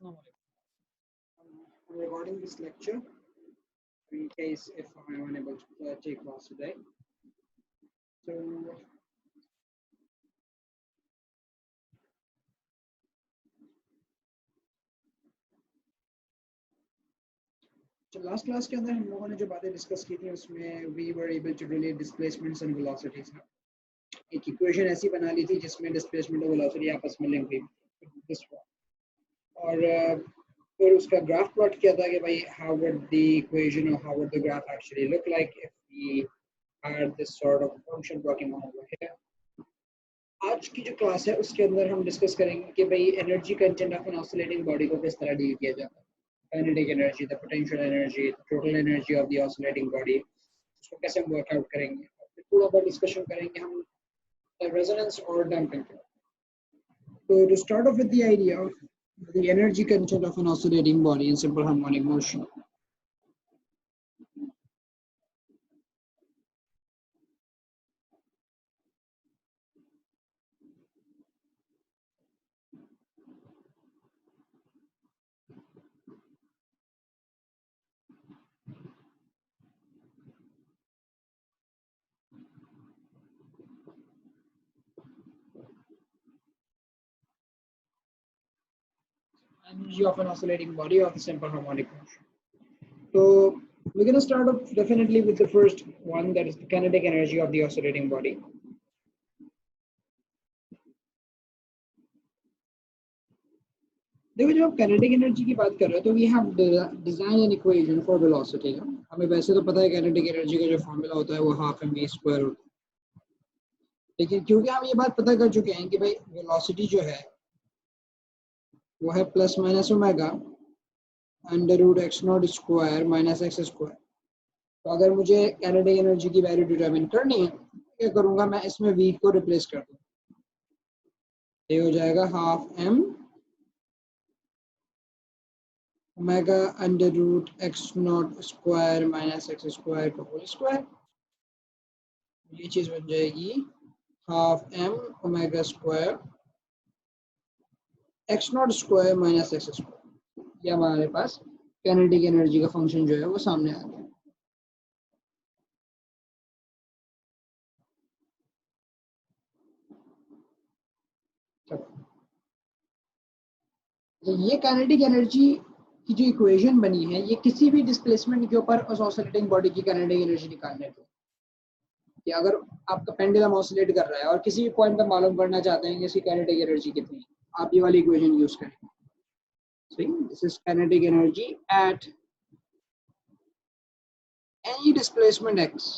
I'm recording this lecture in case if I'm unable to take class today. So, last class के अंदर हम लोगों ने जो बातें डिस्कस की थी उसमें we were able to relate displacements and velocities. एक इक्वेशन ऐसी बना ली थी जिसमें डिस्प्लेसमेंट और वेलोसिटी आपस में लिंक हुई और फिर उसका ग्राफ प्लॉट किया था कि भाई how would the equation or how would the graph actually look like if we had this sort of function working on over here. आज की जो क्लास है उसके अंदर हम डिस्कस करेंगे कि भाई energy content of an oscillating body को किस तरह डील किया जाता है। Kinetic energy, the potential energy, total energy of the oscillating body, उसको कैसे हम वर्कआउट करेंगे। फिर थोड़ा बहुत डिस्कशन करेंगे हम रेजोनेंस और डैम्पिंग पे। So to start off with the idea of the energy content of an oscillating body in simple harmonic motion. Energy of an oscillating body of a simple harmonic motion. So we're going to start off definitely with the first one, that is the kinetic energy of the oscillating body. देखो जब आप kinetic energy की बात कर रहे हो तो we have designed an equation for velocity। हमें वैसे तो पता है kinetic energy का जो फॉर्मूला होता है वो हाफ एम वी स्क्वायर होता है, लेकिन क्योंकि हम ये बात पता कर चुके हैं कि भाई वेलोसिटी जो है वो है plus minus omega under root x not square minus x square. तो अगर मुझे काइनेटिक एनर्जी की वैल्यू डिटरमिन करनी है क्या करूंगा, मैं इसमें v को रिप्लेस कर दूँ। ये हो जाएगा half m omega under root x not square minus x square का होल स्क्वायर। ये चीज बन जाएगी half m omega square x not square minus x square. ये हमारे पास काइनेटिक एनर्जी का फंक्शन जो है वो सामने आ गया। तो ये काइनेटिक एनर्जी की जो इक्वेशन बनी है ये किसी भी डिस्प्लेसमेंट के ऊपर उस ऑसिलेटिंग बॉडी की काइनेटिक एनर्जी निकालने की, कि अगर आपका पेंडुलम ऑसिलेट कर रहा है और किसी भी पॉइंट पर मालूम करना चाहते हैं कि इसकी काइनेटिक एनर्जी कितनी है, आप ये वाली इक्वेशन यूज करेंगे। सही, this is kinetic energy at any displacement x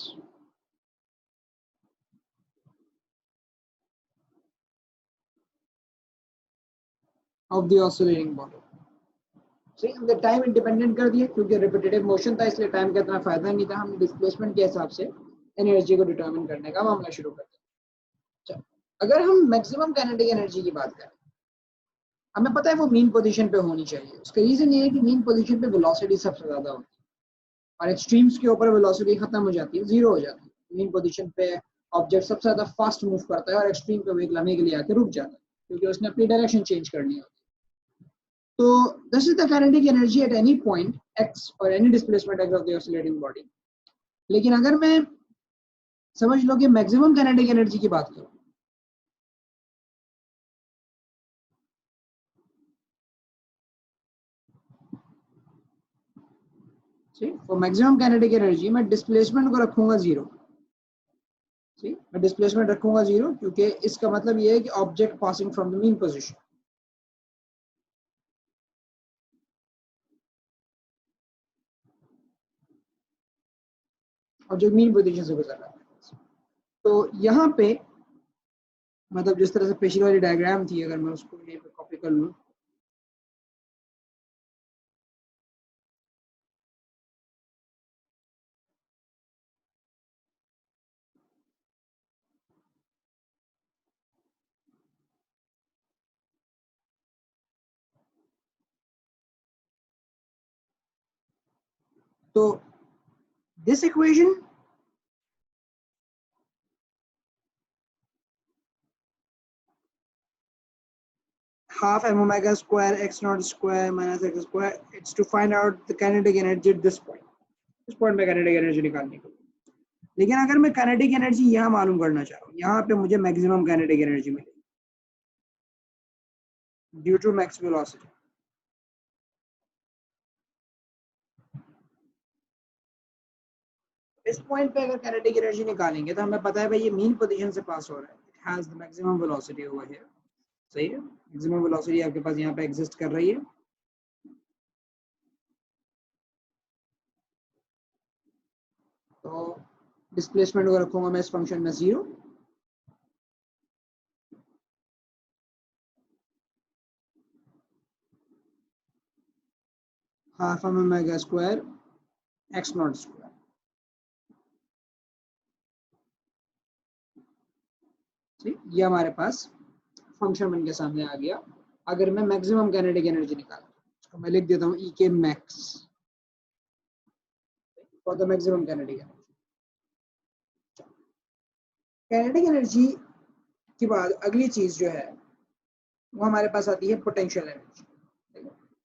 of the oscillating body। सही, हमने टाइम इंडिपेंडेंट कर दिया क्योंकि रिपीटेटिव मोशन था इसलिए टाइम का इतना फायदा नहीं था। हमने डिस्प्लेसमेंट के हिसाब से एनर्जी को डिटरमिन करने का मामला शुरू कर दिया। अगर हम मैक्सिमम काइनेटिक एनर्जी की बात करें, हमें पता है वो मीन पोजीशन पे होनी चाहिए। उसका रीजन ये है कि मीन पोजीशन पे वेलोसिटी सबसे ज्यादा होती है और एक्सट्रीम्स के ऊपर वेलोसिटी खत्म हो जाती है, जीरो हो जाती है। मीन पोजीशन पे ऑब्जेक्ट सबसे ज्यादा फास्ट मूव करता है और एक्सट्रीम पे वो एक लम्हे के लिए आके रुक जाता है क्योंकि उसने अपनी डायरेक्शन चेंज करनी होती है। तो this is the kinetic energy at any point x और any displacement x of the oscillating body. लेकिन अगर मैं समझ लो कि मैक्सिमम काइनेटिक एनर्जी की बात करूं, फॉर मैक्सिमम काइनेटिक एनर्जी मैं डिस्प्लेसमेंट को रखूंगा जीरो। मैं डिस्प्लेसमेंट रखूंगा जीरो क्योंकि इसका मतलब ये है कि object passing from the mean position. और जो मीन पोजीशन से गुजर रहा है। तो यहाँ पे मतलब जिस तरह से पिछली वाली डायग्राम थी, अगर मैं उसको यहीं पे कॉपी कर लूँ, तो this equation half m omega square x naught square minus x square. It's to find out the kinetic energy at this point. इस पॉइंट पे kinetic energy निकालने को। लेकिन अगर मैं kinetic energy यहाँ मालूम करना चाह रहा हूँ, यहाँ पे मुझे maximum kinetic energy मिलेगी due to max velocity. इस पॉइंट पे अगर kinetic energy निकालेंगे तो हमें पता है भाई ये मीन पोजीशन से पास हो रहा है. It has the maximum velocity over here. सही है, maximum velocity आपके पास यहाँ पे एग्जिस्ट कर रही है. तो डिस्प्लेसमेंट को रखूंगा मैं इस फंक्शन में 0. Half M omega square x not square. ये हमारे पास फंक्शन बन के सामने आ गया. अगर मैं मैक्सिमम काइनेटिक एनर्जी निकालूं तो मैं लिख देता हूँ ई के max for the maximum kinetic energy. Kinetic energy के बाद अगली चीज जो है वो हमारे पास आती है पोटेंशियल एनर्जी.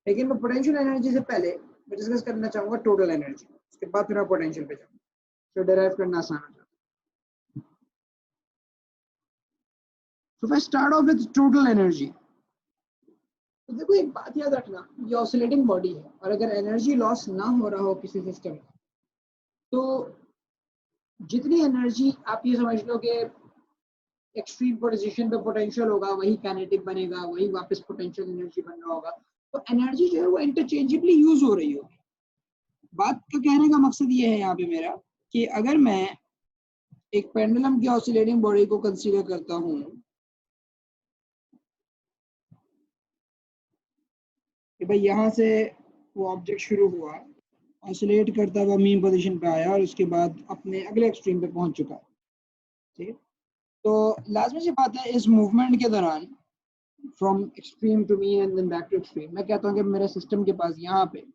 लेकिन मैं पोटेंशियल एनर्जी से पहले मैं डिस्कस करना चाहूंगा टोटल एनर्जी. उसके बाद फिर मैं पोटेंशियल पे जाऊंगा, तो डिराइव करना आसान हो जाता है. So if I start off with total energy, तो देखो एक बात याद रखना, ये ऑसिलेटिंग बॉडी है और अगर एनर्जी लॉस ना हो रहा हो किसी सिस्टम में तो जितनी एनर्जी आप ये समझ लो कि एक्सट्रीम पोजीशन पे पोटेंशियल होगा वही काइनेटिक बनेगा, वही वापस पोटेंशियल एनर्जी बन रहा होगा. तो एनर्जी जो है वो इंटरचेंजेबली यूज हो रही होगी. बात का कहने का मकसद ये है यहाँ पे मेरा कि अगर मैं एक पेंडुलम की ऑसिलेटिंग बॉडी को कंसीडर करता हूँ कि भाई यहाँ से वो ऑब्जेक्ट शुरू हुआ, ऑसिलेट करता हुआ मीन पोजीशन पे आया और उसके बाद अपने अगले एक्सट्रीम पे पहुंच चुका. ठीक है, तो लाजमी सी बात है इस मूवमेंट के दौरान from extreme to mean and then back to extreme, मैं कहता हूँ कि मेरे सिस्टम के पास यहाँ पे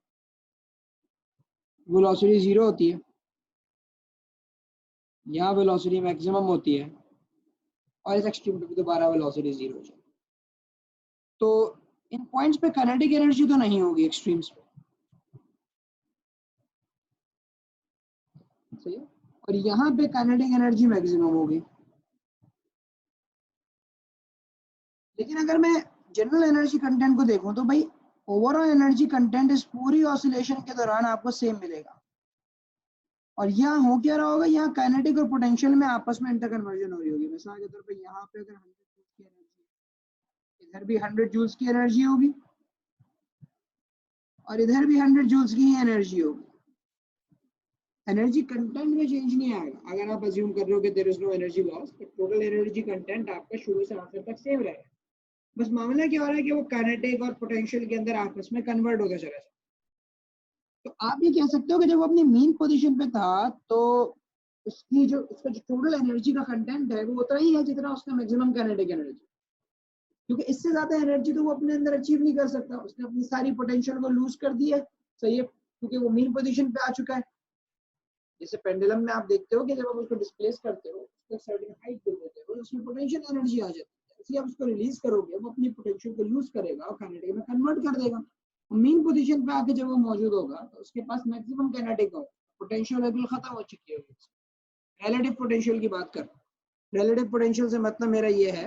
वेलोसिटी 0 होती है, यहाँ वेलोसिटी मैक्सिमम होती है और इस एक्सट्रीम पे भी दोबारा वेलोसिटी 0 हो जाए. तो इन पॉइंट्स पे काइनेटिक एनर्जी तो नहीं होगी एक्सट्रीम्स पे. सही है, और यहाँ पे काइनेटिक एनर्जी मैक्सिमम होगी. लेकिन अगर मैं जनरल एनर्जी कंटेंट को देखूं तो भाई ओवरऑल एनर्जी कंटेंट इस पूरी ऑसिलेशन के दौरान आपको सेम मिलेगा. और यहाँ हो क्या रहा होगा, यहाँ काइनेटिक और पोटेंशियल में आपस में इंटर कन्वर्जन हो रही होगी. मिसाल के तौर पे यहाँ पे अगर 100 जूल्स की एनर्जी, इधर भी 100 जूल्स की एनर्जी होगी और इधर भी 100 जूल्स की एनर्जी होगी. एनर्जी कंटेंट में चेंज नहीं आएगा. अगर आप अज्यूम कर रहे हो कि there is no energy loss, तो टोटल एनर्जी कंटेंट आपका शुरू से आखिर तक सेम रहेगा. बस मामला क्या हो रहा है कि वो काइनेटिक और पोटेंशियल के अंदर आपस में कन्वर्ट होता चला जाए. तो आप ये कह सकते हो कि जब वो अपनी मीन पोजीशन पे था तो उसकी जो उसका जो टोटल एनर्जी का कंटेंट है वो उतना ही है जितना उसका मैक्सिमम काइनेटिक एनर्जी, क्योंकि इससे ज्यादा एनर्जी तो वो अपने अंदर अचीव नहीं कर सकता. उसने अपनी सारी पोटेंशियल को लूज कर दी है. सही है, क्योंकि वो मीन पोजीशन पे आ चुका है. जैसे पेंडुलम में आप देखते हो कि जब आप उसको डिस्प्लेस करते हो, उसको सर्टेन हाइट दे देते हो, उसमें पोटेंशियल एनर्जी आ जाती है. इसलिए आप उसको रिलीज करोगे, वो अपनी पोटेंशियल को लूज करेगा और काइनेटिक में कन्वर्ट कर देगा. मीन पोजीशन पे आके जब वो मौजूद होगा तो उसके पास मैक्सिमम काइनेटिक होगा, पोटेंशियल बिल्कुल खत्म हो चुकी होगी. रिलेटिव पोटेंशियल की बात कर, रिलेटिव पोटेंशियल से मतलब मेरा ये है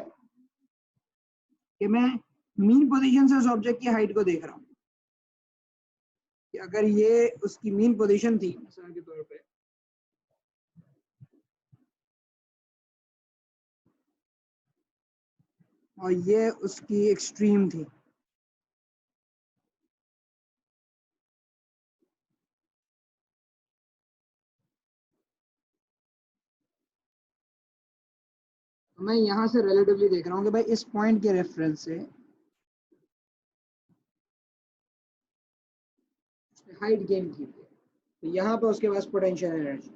कि मैं मीन पोजीशन से उस ऑब्जेक्ट की हाइट को देख रहा हूँ कि अगर ये उसकी मीन पोजीशन थी मिसाल के तौर पे, और ये उसकी एक्सट्रीम थी, तो मैं यहाँ से रिलेटिवली देख रहा हूँ कि भाई इस पॉइंट के रेफरेंस से हाइट गेन की, तो यहाँ पे उसके पास पोटेंशियल एनर्जी,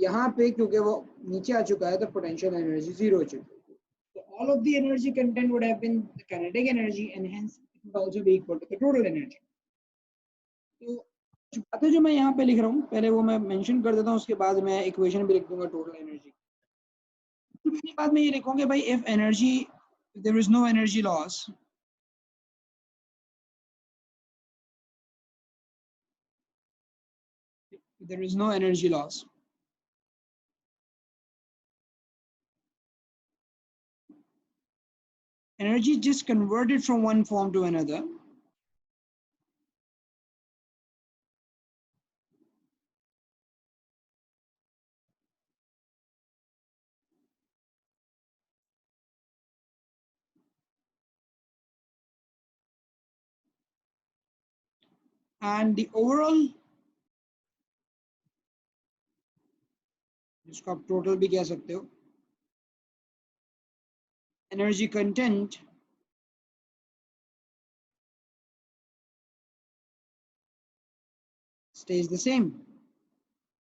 यहाँ पे क्योंकि वो नीचे आ चुका है तो पोटेंशियल एनर्जी 0 हो चुकी है. तो all of the energy content would have been the kinetic energy and hence it would also be equal to the total energy. तो कुछ बातें जो मैं यहाँ पे लिख रहा हूँ पहले वो मैं मेंशन कर देता हूँ, उसके बाद मैं इक्वेशन भी लिख दूंगा टोटल एनर्जी. तो पहली बात मैं ये लिखूंगा भाई if energy if there is no energy loss, there is no energy loss, energy just converted from one form to another. And the overall, जिसको आप टोटल भी कह सकते हो, energy content stays the same.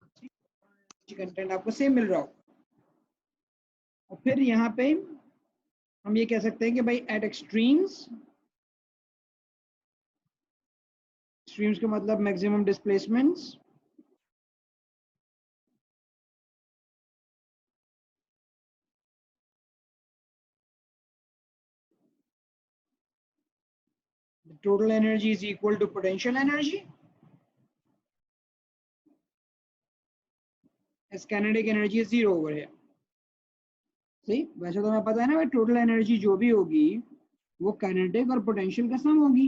energy content आपको same मिल रहा हो। और फिर यहाँ पे हम ये कह सकते हैं कि भाई एट एक्सट्रीम्स, एक्सट्रीम्स का मतलब maximum displacements, the total energy is equal to potential energy as kinetic energy is zero over here. सही, वैसे तो हमें पता है ना भाई टोटल एनर्जी जो भी होगी वो काइनेटिक और पोटेंशियल का सम होगी।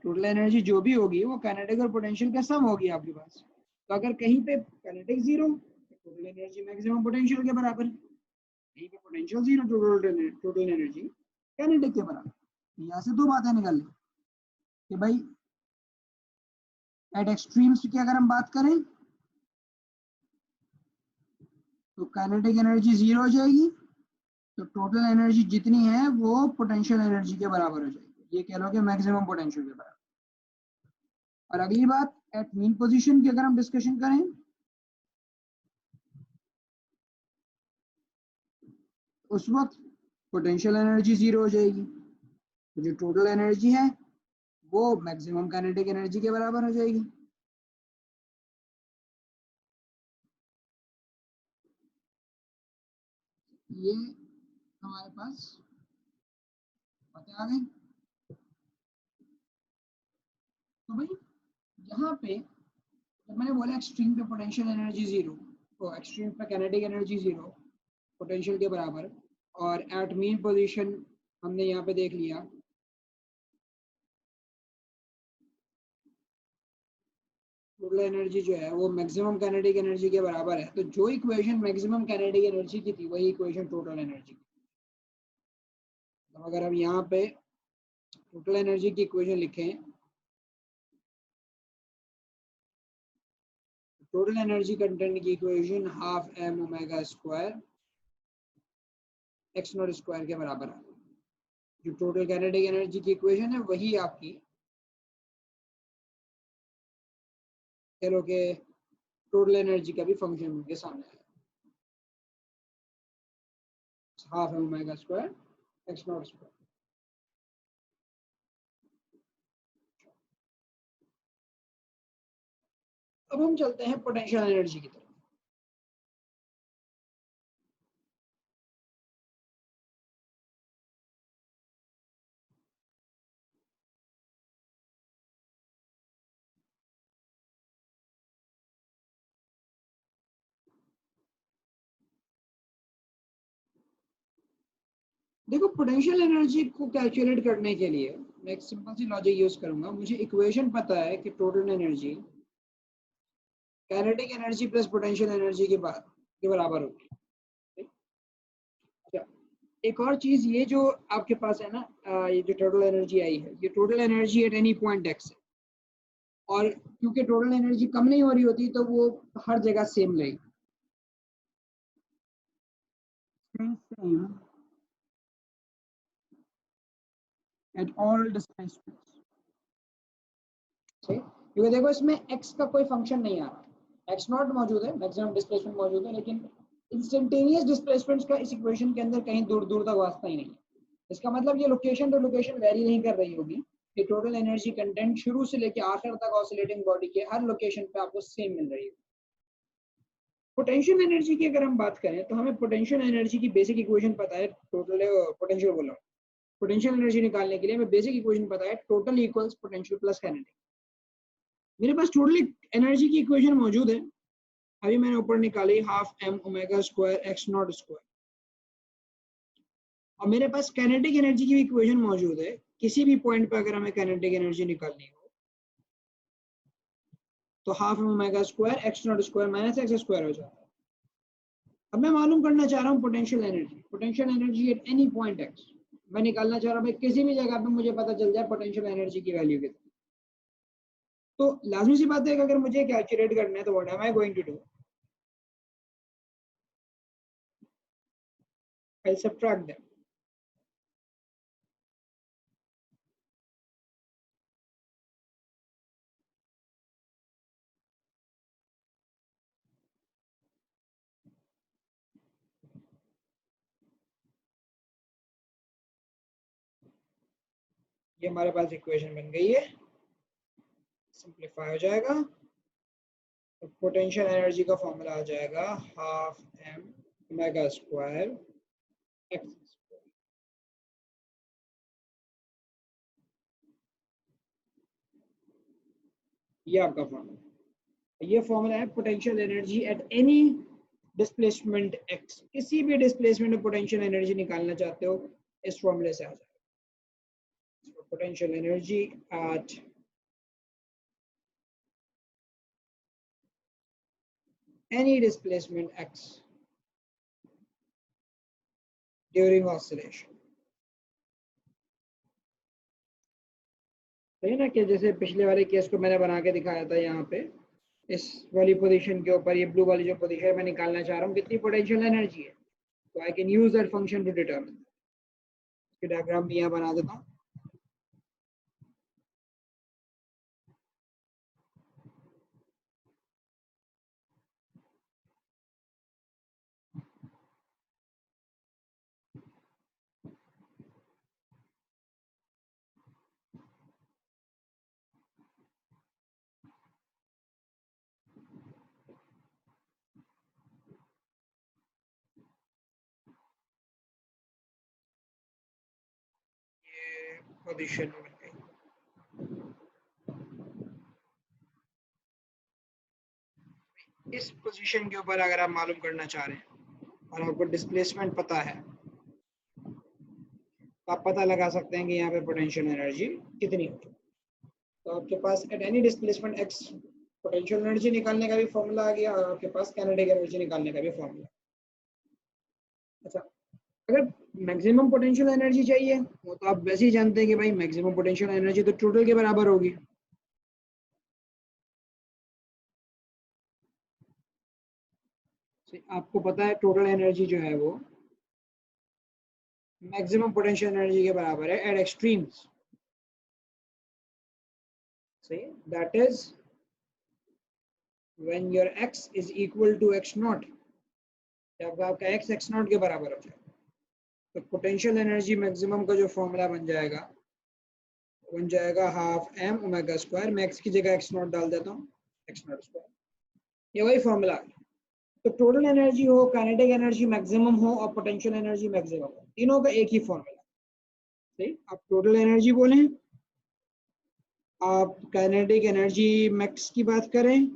टोटल एनर्जी जो भी होगी वो काइनेटिक और पोटेंशियल का सम होगी आपके पास। तो अगर कहीं पे काइनेटिक जीरो तो टोटल एनर्जी मैक्सिमम पोटेंशियल के बराबर, कहीं पे potential zero total energy kinetic के बराबर। यहाँ से दो बातें निकल ली कि भाई एट एक्सट्रीम्स की अगर हम बात करें तो काइनेटिक एनर्जी जीरो हो जाएगी, तो टोटल एनर्जी जितनी है वो पोटेंशियल एनर्जी के बराबर हो जाएगी, ये कह लो कि मैक्सिमम पोटेंशियल के बराबर। और अगली बात एट मीन पोजीशन की अगर हम डिस्कशन करें उस वक्त पोटेंशियल एनर्जी जीरो हो जाएगी, तो जो टोटल एनर्जी है वो मैक्सिमम काइनेटिक एनर्जी के बराबर हो जाएगी। ये हमारे पास बातें आ गई। तो भाई यहाँ पे जब मैंने बोला एक्सट्रीम पे पोटेंशियल एनर्जी जीरो, तो एक्सट्रीम पे काइनेटिक एनर्जी जीरो पोटेंशियल के बराबर, और एट मीन पोजीशन हमने यहाँ पे देख लिया टोटल एनर्जी जो है वो मैक्सिमम काइनेटिक एनर्जी के बराबर है। तो जो इक्वेशन मैक्सिमम काइनेटिक एनर्जी की थी वही इक्वेशन टोटल एनर्जी की। तो अगर हम यहाँ पे टोटल एनर्जी की इक्वेशन लिखें, टोटल एनर्जी कंटेंट की equation half M omega square x not square के बराबर है। जो टोटल काइनेटिक एनर्जी की इक्वेशन है वही आपकी कह लो कि टोटल एनर्जी का भी फंक्शन के सामने है, half M omega square x not square. अब हम चलते हैं पोटेंशियल एनर्जी की तरफ। देखो पोटेंशियल एनर्जी को कैलकुलेट करने के लिए मैं एक सिंपल सी लॉजिक यूज करूंगा। मुझे इक्वेशन पता है कि total energy kinetic energy plus potential energy के बराबर होगी। अच्छा, एक और चीज ये जो आपके पास है ना, ये जो टोटल एनर्जी आई है ये total energy at any point x है, और क्योंकि टोटल एनर्जी कम नहीं हो रही होती तो वो हर जगह सेम रहेगी। at all displacements, क्योंकि देखो इसमें x का कोई फंक्शन नहीं आ रहा, x नॉट मौजूद है, मैक्सिमम डिस्प्लेसमेंट मौजूद है, लेकिन इंस्टेंटेनियस डिस्प्लेसमेंट्स का इस इक्वेशन के अंदर कहीं दूर दूर तक वास्ता ही नहीं है। इसका मतलब ये लोकेशन टू लोकेशन वेरी नहीं कर रही होगी, कि टोटल एनर्जी कंटेंट शुरू से लेकर आखिर तक ऑसिलेटिंग बॉडी के हर लोकेशन पे आपको सेम मिल रही है। पोटेंशियल एनर्जी की अगर हम बात करें तो हमें पोटेंशियल एनर्जी की बेसिक इक्वेशन पता है, टोटल पोटेंशियल बोला, पोटेंशियल एनर्जी निकालने के लिए हमें बेसिक इक्वेशन पता है, total equals potential plus kinetic. मेरे पास टोटल एनर्जी की इक्वेशन मौजूद है, अभी मैंने ऊपर निकाली half M omega square x not square, और मेरे पास काइनेटिक एनर्जी की इक्वेशन मौजूद है। किसी भी पॉइंट पे अगर हमें काइनेटिक एनर्जी निकालनी हो तो half M omega square x not square minus x square हो जाता है। अब मैं मालूम करना चाह रहा हूँ potential energy, potential energy at any point x मैं निकालना चाह रहा हूँ। किसी भी जगह पे मुझे पता चल जाए पोटेंशियल एनर्जी की वैल्यू कितनी, तो लाजमी सी बात है कि अगर मुझे कैलकुलेट करना है तो what am I going to do, I subtract that. ये हमारे पास इक्वेशन बन गई है, सिंप्लीफाई हो जाएगा तो पोटेंशियल एनर्जी का फॉर्मूला आ जाएगा half M omega square X, ये आपका फॉर्मूला। ये फॉर्मूला है potential energy at any displacement X, किसी भी डिस्प्लेसमेंट में पोटेंशियल एनर्जी निकालना चाहते हो इस फॉर्मूले से आ जाएगा। Potential energy eight any displacement x during oscillation। सही ना, कि जैसे पिछले वाले केस को मैंने बना के दिखाया था, यहाँ पे इस वाली पोजीशन के ऊपर ये ब्लू वाली जो पोजीशन है मैं निकालना चाह रहा हूँ कितनी पोटेंशियल एनर्जी है, तो I can use that function to determine. इसकी डायग्राम भी यहाँ बना देता हूँ। ये पोजीशन बन गई। इस पोजीशन के ऊपर अगर आप मालूम करना चाह रहे हैं और आपको डिस्प्लेसमेंट पता है तो आप पता लगा सकते हैं कि यहाँ पे पोटेंशियल एनर्जी कितनी होगी। तो आपके पास at any displacement x potential energy निकालने का भी फॉर्मूला आ गया और आपके पास काइनेटिक एनर्जी निकालने का भी फॉर्मूला। अच्छा, अगर मैक्सिमम पोटेंशियल एनर्जी चाहिए वो तो आप वैसे ही जानते हैं कि भाई मैक्सिमम पोटेंशियल एनर्जी तो टोटल के बराबर होगी। आपको पता है टोटल एनर्जी जो है वो मैक्सिमम पोटेंशियल एनर्जी के बराबर है एट एक्सट्रीम्स। सही, that is when your x is equal to x naught, जब आपका x x नॉट के बराबर हो जाए तो पोटेंशियल एनर्जी मैक्सिमम का जो फॉर्मूला बन जाएगा हाफ एम ओमेगा स्क्वायर। मैं x की जगह x नॉट डाल देता हूँ, x नॉट स्क्वायर, ये वही फॉर्मूला। तो टोटल एनर्जी हो, काइनेटिक एनर्जी मैक्सिमम हो और पोटेंशियल एनर्जी मैक्सिमम हो, तीनों का एक ही फॉर्मूला। सही, आप टोटल एनर्जी बोलें, आप काइनेटिक एनर्जी मैक्स की बात करें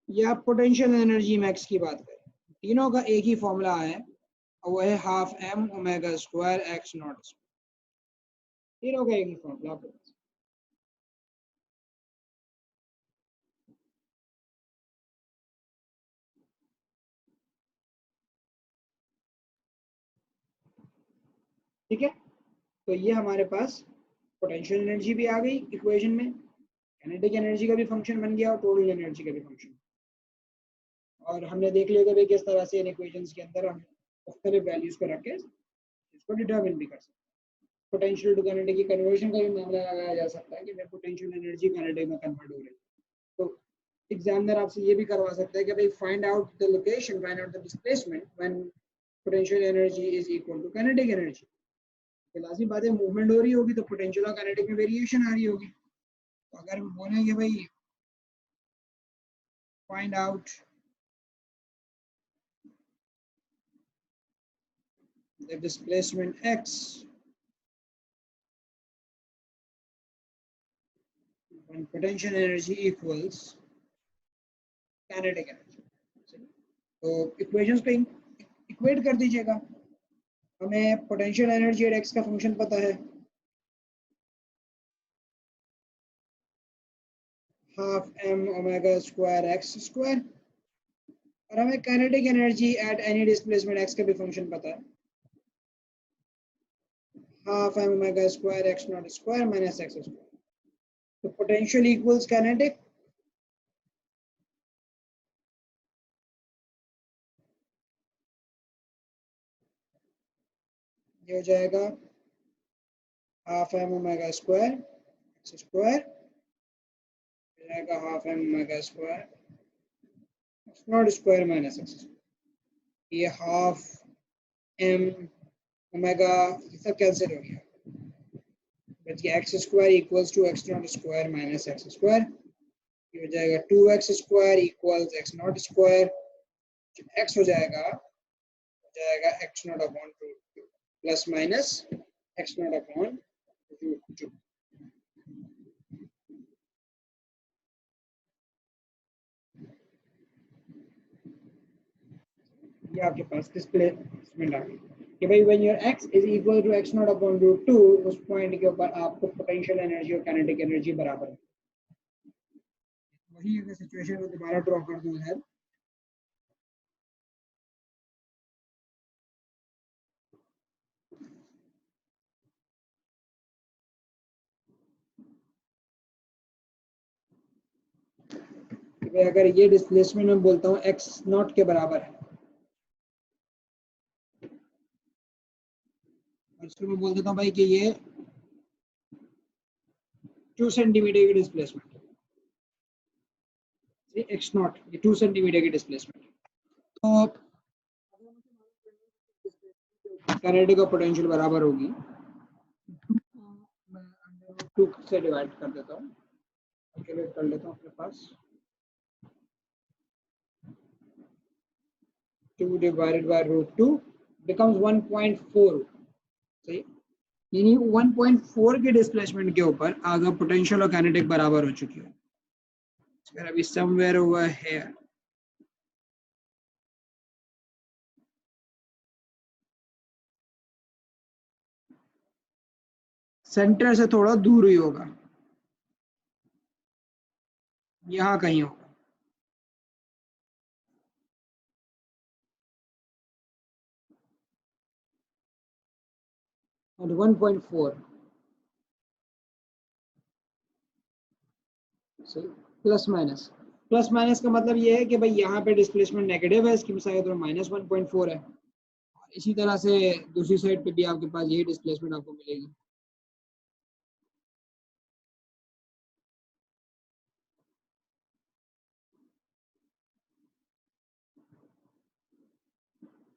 या पोटेंशियल एनर्जी मैक्स की बात करें, तीनों का एक ही फॉर्मूला है और वो है half M omega square x not square. तीनों का एक ही फॉर्मूला आपके पास। ठीक है, तो ये हमारे पास पोटेंशियल एनर्जी भी आ गई इक्वेशन में, काइनेटिक एनर्जी का भी फंक्शन बन गया और टोटल एनर्जी का भी फंक्शन। और हमने देख लिया कि भाई किस तरह से इन इक्वेशंस के अंदर हम मुख्तलिफ वैल्यूज को रख के इसको डिटरमिन भी कर सकते हैं। पोटेंशियल टू काइनेटिक की कन्वर्जन का भी मामला लगाया जा सकता है कि भाई पोटेंशियल एनर्जी काइनेटिक में कन्वर्ट हो रही है। तो एग्जामिनर आपसे ये भी करवा सकता है कि भाई find out the location, find out the displacement when potential energy is equal to kinetic energy. तो लाजमी बात है मूवमेंट हो रही होगी तो पोटेंशियल और काइनेटिक में वेरिएशन आ रही होगी। तो अगर हम बोलेंगे भाई find out the displacement x when potential energy equals kinetic energy. तो इक्वेशंस पे इक्वेट कर दीजिएगा। हमें पोटेंशियल एनर्जी एट एक्स का फंक्शन पता है, half M omega square X square, और हमें kinetic energy at any displacement X का भी फंक्शन पता है, half M omega square x not square minus x square. तो पोटेंशियल इक्वल्स काइनेटिक, ये हो जाएगा half M omega square X square, हो जाएगा half M omega square x not square minus x square. ये हाफ एम ओमेगा ये सब cancel हो गया, बच गया X square equals to X not square minus x square. ये हो जाएगा 2x square equals X not square, X हो जाएगा X naught upon root two plus minus X naught upon root two. ये आपके पास डिस्प्लेसमेंट आ गई कि भाई when your x is equal to x naught upon root two, उस पॉइंट के ऊपर आपको पोटेंशियल एनर्जी और काइनेटिक एनर्जी बराबर है। वही अगर सिचुएशन को दोबारा ड्रॉ कर दूं है, अगर ये डिस्प्लेसमेंट में बोलता हूँ x नॉट के बराबर है, इसको मैं बोल देता हूँ भाई कि ये 2 सेंटीमीटर की डिस्प्लेसमेंट है, x नॉट ये 2 सेंटीमीटर की डिस्प्लेसमेंट। तो काइनेटिक और पोटेंशियल बराबर होगी, मैं अंडर रूट 2 से डिवाइड कर देता हूँ, कैलकुलेट कर लेता हूँ अपने पास, 2 divided by root 2 becomes 1.4, सही, यानी 1.4 के डिस्प्लेसमेंट के ऊपर अगर पोटेंशियल और काइनेटिक बराबर हो चुकी है, अगर अभी समवेयर हुआ है सेंटर से थोड़ा दूर ही होगा, यहाँ कहीं होगा, और 1.4 सही, प्लस माइनस का मतलब ये है कि भाई यहाँ पे डिस्प्लेसमेंट नेगेटिव है, इसकी साइड तो माइनस 1.4 है, इसी तरह से दूसरी साइड पे भी आपके पास यही डिस्प्लेसमेंट आपको मिलेगी।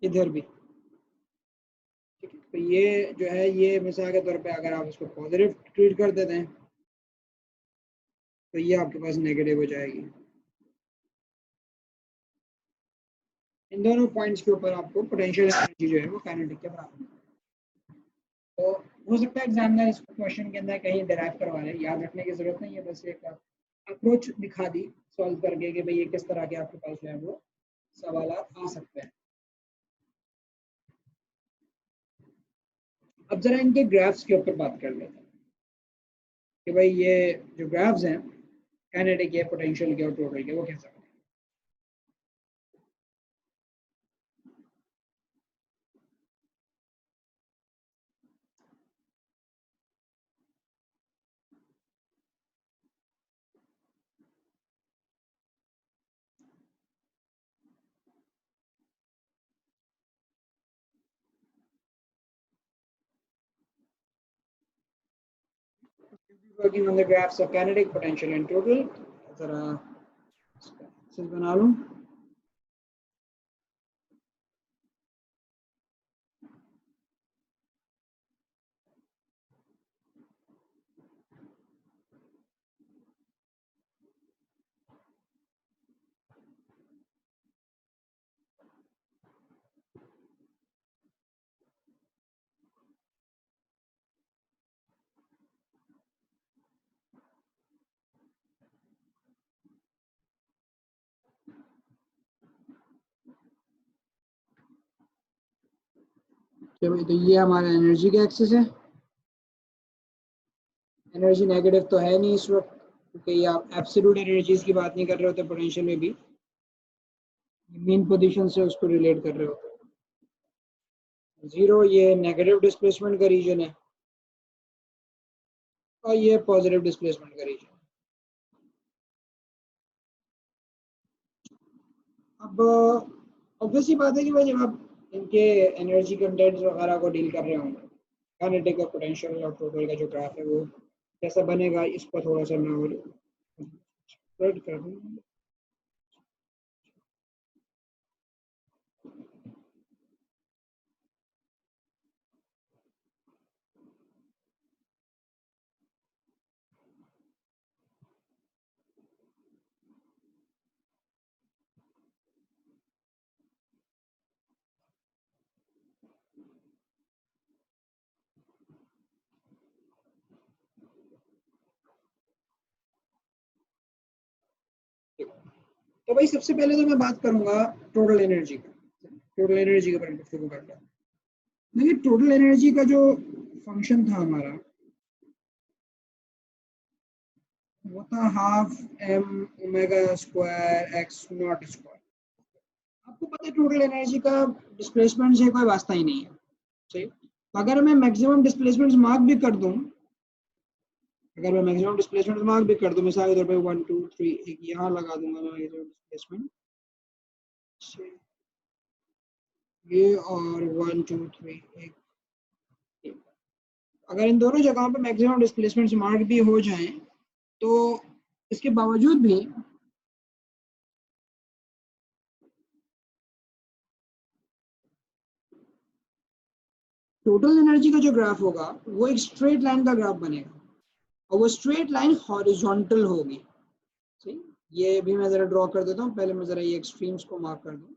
इधर भी ठीक है, तो ये जो है ये मिसाल के तौर पे अगर आप इसको पॉजिटिव ट्रीट कर देते हैं तो ये आपके पास नेगेटिव हो जाएगी। इन दोनों पॉइंट्स के ऊपर आपको पोटेंशियल एनर्जी जो है वो काइनेटिक के बराबर है। तो हो सकता है एग्जामिनर इस क्वेश्चन के अंदर कहीं डिराइव करवा ले, याद रखने की जरूरत नहीं है, बस एक अप्रोच दिखा दी सॉल्व करके कि भाई ये किस तरह के आपके पास जो है वो सवाल आ सकते हैं। अब जरा इनके ग्राफ्स के ऊपर बात कर लेते हैं कि भाई ये जो ग्राफ्स हैं काइनेटिक के, पोटेंशियल के और टोटल के, वो कैसे बने। Working on the graphs of kinetic, potential and total, जरा सिल बना लूं। ओके भाई, तो ये हमारा एनर्जी का एक्सिस है। एनर्जी नेगेटिव तो है नहीं इस वक्त, क्योंकि आप एब्सोल्यूट एनर्जीज की बात नहीं कर रहे होते पोटेंशियल में भी, मीन पोजीशन से उसको रिलेट कर रहे होते। जीरो ये नेगेटिव डिस्प्लेसमेंट का रीजन है और ये पॉजिटिव डिस्प्लेसमेंट का रीजन। अब ऑब्वियसली बात है कि भाई जब आप इनके एनर्जी कंटेंट्स वगैरह को डील कर रहे होंगे, काइनेटिक और पोटेंशियल और टोटल का जो ग्राफ है वो कैसा बनेगा, इसको थोड़ा सा मैं स्प्रेड कर दूँ। तो भाई सबसे पहले तो मैं बात करूंगा टोटल एनर्जी का। टोटल एनर्जी के ऊपर शुरू करता हूँ। देखिए टोटल एनर्जी का जो फंक्शन था हमारा वो था half M omega square x not square. आपको पता है टोटल एनर्जी का डिस्प्लेसमेंट से कोई वास्ता ही नहीं है, सही। तो अगर मैं मैक्सिमम डिस्प्लेसमेंट मार्क भी कर दूं, अगर मैं मैक्सिमम डिस्प्लेसमेंट मार्क भी कर दूं, मिसाल के तौर पे 1 2 3 एक यहाँ लगा दूंगा मैं मैक्सिमम डिस्प्लेसमेंट, ये और 1 2 3 एक, अगर इन दोनों जगहों पे मैक्सिमम डिस्प्लेसमेंट मार्क भी हो जाएं तो इसके बावजूद भी टोटल एनर्जी का जो ग्राफ होगा वो एक स्ट्रेट लाइन का ग्राफ बनेगा और वो स्ट्रेट लाइन हॉरिजॉन्टल होगी, सही। ये भी मैं जरा ड्रॉ कर देता हूँ, पहले मैं जरा ये एक्सट्रीम्स को मार्क कर दूँ।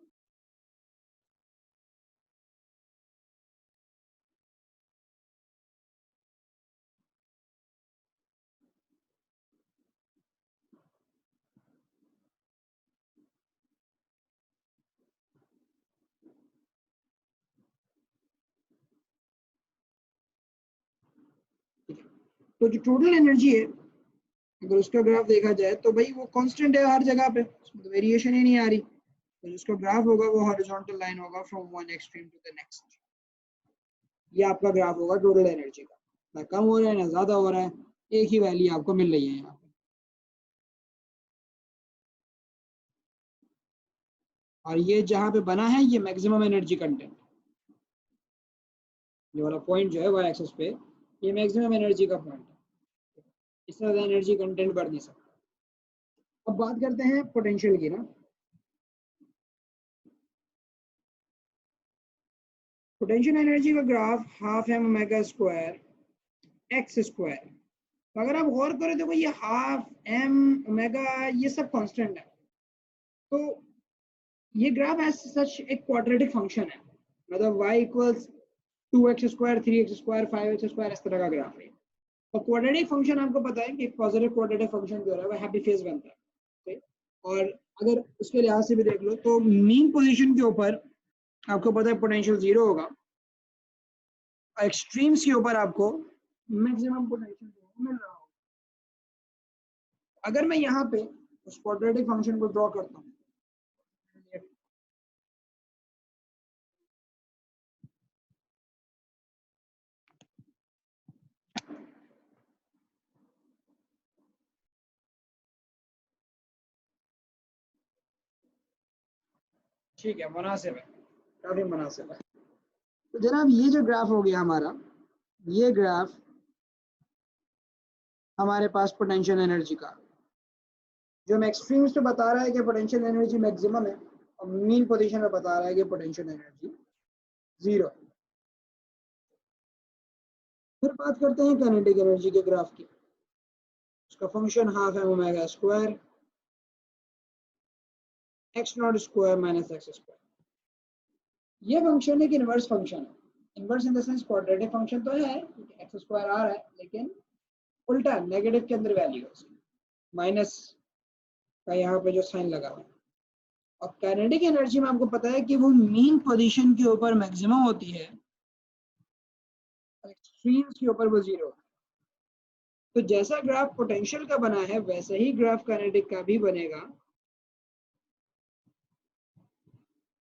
तो जो टोटल एनर्जी है अगर उसका ग्राफ देखा जाए तो भाई वो कांस्टेंट है हर जगह पे, उसमें तो वेरिएशन ही नहीं आ रही। तो जिसका ग्राफ होगा वो हॉरिजॉन्टल लाइन होगा from one extreme to the next. ये आपका ग्राफ होगा टोटल एनर्जी का, ना कम हो रहा है ना ज्यादा हो रहा है, एक ही वैल्यू आपको मिल रही है यहाँ पे। और ये जहाँ पे बना है ये मैक्सिमम एनर्जी कंटेंट, ये वाला पॉइंट जो है वाई एक्सिस पे ये मैक्सिमम एनर्जी का पॉइंट है, इससे ज्यादा एनर्जी कंटेंट बढ़ नहीं सकता। अब बात करते हैं पोटेंशियल की ना। पोटेंशियल एनर्जी का graph half M omega square X square. तो अगर आप गौर करें तो ये हाफ एम ओमेगा ये सब कांस्टेंट है, तो ये ग्राफ एज सच एक क्वाड्रेटिक फंक्शन है, मतलब y equals 2x square 3x square 5x square इस तरह का ग्राफ है। और क्वाड्रेटिक फंक्शन आपको पता है कि एक पॉजिटिव क्वाड्रेटिक फंक्शन जो है वो हैप्पी फेज बनता है, ठीक? और अगर उसके लिहाज से भी देख लो तो मीन पोजीशन के ऊपर आपको पता है पोटेंशियल जीरो होगा, एक्सट्रीम्स के ऊपर आपको मैक्सिमम पोटेंशियल मिल रहा होगा। अगर मैं यहाँ पे उस क्वाड्रेटिक फंक्शन को ड्रॉ करता हूँ, ठीक है, मुनासिब है, काफी मुनासिब है। तो जनाब ये जो ग्राफ हो गया हमारा, ये ग्राफ हमारे पास पोटेंशियल एनर्जी का, जो हम एक्सट्रीम्स पे बता रहा है कि पोटेंशियल एनर्जी मैक्सिमम है और मीन पोजीशन में बता रहा है कि पोटेंशियल एनर्जी जीरो। फिर बात करते हैं काइनेटिक एनर्जी के ग्राफ की। उसका फंक्शन हाफ है omega square x not square minus x square. ये फंक्शन एक इनवर्स फंक्शन है, inverse in the sense quadratic function तो है, एक्स स्क्वायर आ रहा है लेकिन उल्टा नेगेटिव के अंदर वैल्यू है, माइनस का यहाँ पे जो साइन लगा हुआ है। और काइनेटिक एनर्जी में आपको पता है कि वो मीन पोजीशन के ऊपर मैक्सिमम होती है एक्सट्रीम्स के ऊपर वो जीरो। तो जैसा ग्राफ पोटेंशियल का बना है वैसे ही ग्राफ काइनेटिक का भी बनेगा।